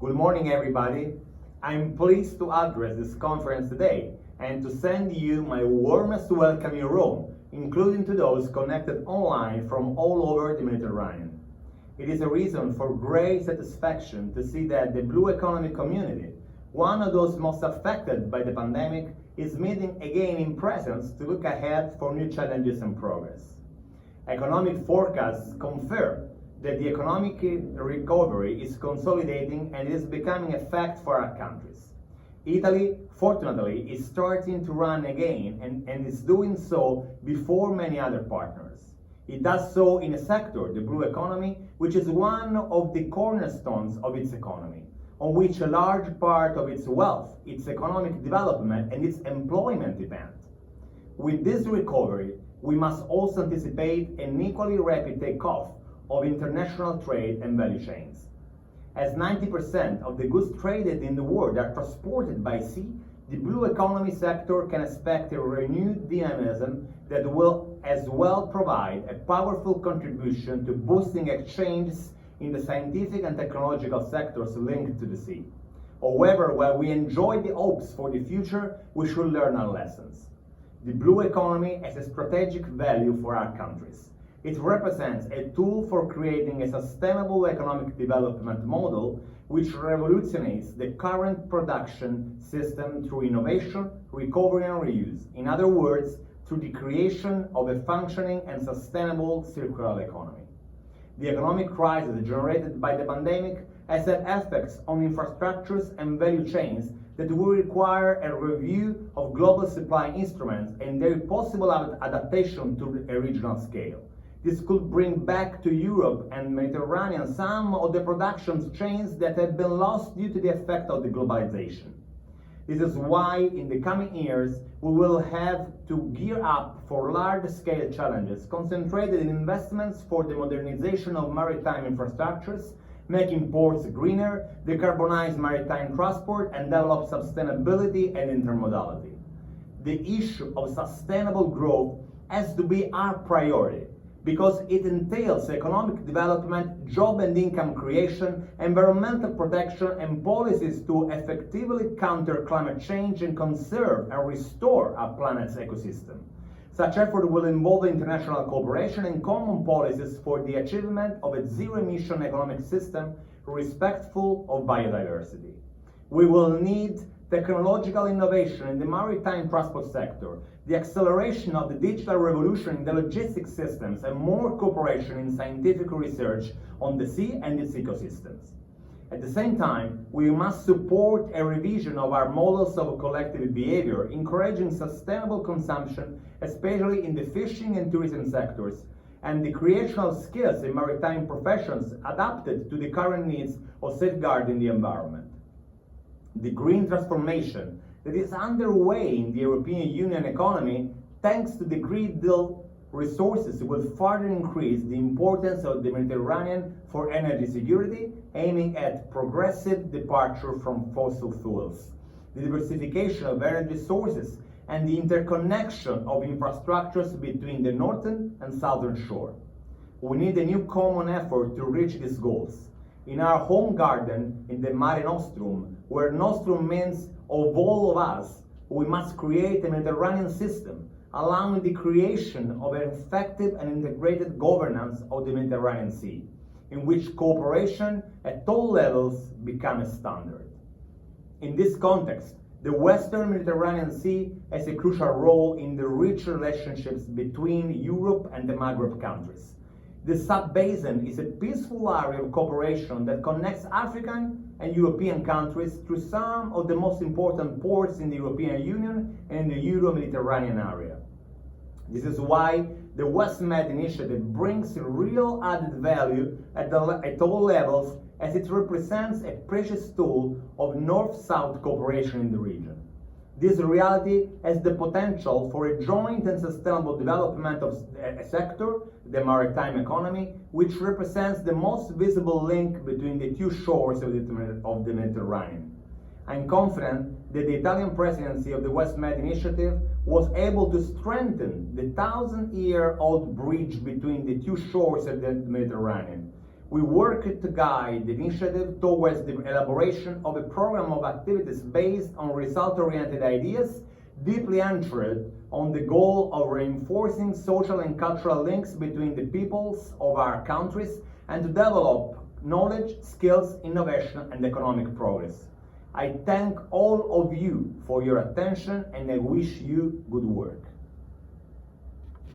Good morning, everybody. I'm pleased to address this conference today and to send you my warmest welcome in Rome, including to those connected online from all over the Mediterranean. It is a reason for great satisfaction to see that the blue economy community, one of those most affected by the pandemic, is meeting again in presence to look ahead for new challenges and progress. Economic forecasts confirm that the economic recovery is consolidating and is becoming a fact for our countries. Italy, fortunately, is starting to run again and is doing so before many other partners. It does so in a sector, the blue economy, which is one of the cornerstones of its economy, on which a large part of its wealth, its economic development, and its employment depend. With this recovery, we must also anticipate an equally rapid takeoff of international trade and value chains. As 90% of the goods traded in the world are transported by sea, the blue economy sector can expect a renewed dynamism that will as well provide a powerful contribution to boosting exchanges in the scientific and technological sectors linked to the sea. However, while we enjoy the hopes for the future, we should learn our lessons. The blue economy has a strategic value for our countries. It represents a tool for creating a sustainable economic development model which revolutionizes the current production system through innovation, recovery and reuse. In other words, through the creation of a functioning and sustainable circular economy. The economic crisis generated by the pandemic has had effects on infrastructures and value chains that will require a review of global supply instruments and their possible adaptation to a regional scale. This could bring back to Europe and Mediterranean some of the production chains that have been lost due to the effect of the globalization. This is why in the coming years we will have to gear up for large-scale challenges concentrated in investments for the modernization of maritime infrastructures, making ports greener, decarbonize maritime transport, and develop sustainability and intermodality. The issue of sustainable growth has to be our priority, because it entails economic development, job and income creation, environmental protection, and policies to effectively counter climate change and conserve and restore our planet's ecosystem. Such effort will involve international cooperation and common policies for the achievement of a zero-emission economic system respectful of biodiversity. We will need technological innovation in the maritime transport sector, the acceleration of the digital revolution in the logistics systems, and more cooperation in scientific research on the sea and its ecosystems. At the same time, we must support a revision of our models of collective behavior, encouraging sustainable consumption, especially in the fishing and tourism sectors, and the creation of skills in maritime professions adapted to the current needs of safeguarding the environment. The green transformation that is underway in the European Union economy, thanks to the Green Deal resources, will further increase the importance of the Mediterranean for energy security, aiming at progressive departure from fossil fuels, the diversification of energy sources, and the interconnection of infrastructures between the northern and southern shore. We need a new common effort to reach these goals. In our home garden, in the Mare Nostrum, where Nostrum means of all of us, we must create a Mediterranean system, allowing the creation of an effective and integrated governance of the Mediterranean Sea, in which cooperation at all levels become a standard. In this context, the Western Mediterranean Sea has a crucial role in the rich relationships between Europe and the Maghreb countries. The sub-basin is a peaceful area of cooperation that connects African and European countries through some of the most important ports in the European Union and in the Euro-Mediterranean area. This is why the WestMED initiative brings real added value at all levels, as it represents a precious tool of North-South cooperation in the region. This reality has the potential for a joint and sustainable development of a sector, the maritime economy, which represents the most visible link between the two shores of the Mediterranean. I'm confident that the Italian presidency of the WestMED initiative was able to strengthen the 1,000-year-old bridge between the two shores of the Mediterranean, We work to guide the initiative towards the elaboration of a program of activities based on result-oriented ideas, deeply anchored on the goal of reinforcing social and cultural links between the peoples of our countries and to develop knowledge, skills, innovation, and economic progress. I thank all of you for your attention and I wish you good work.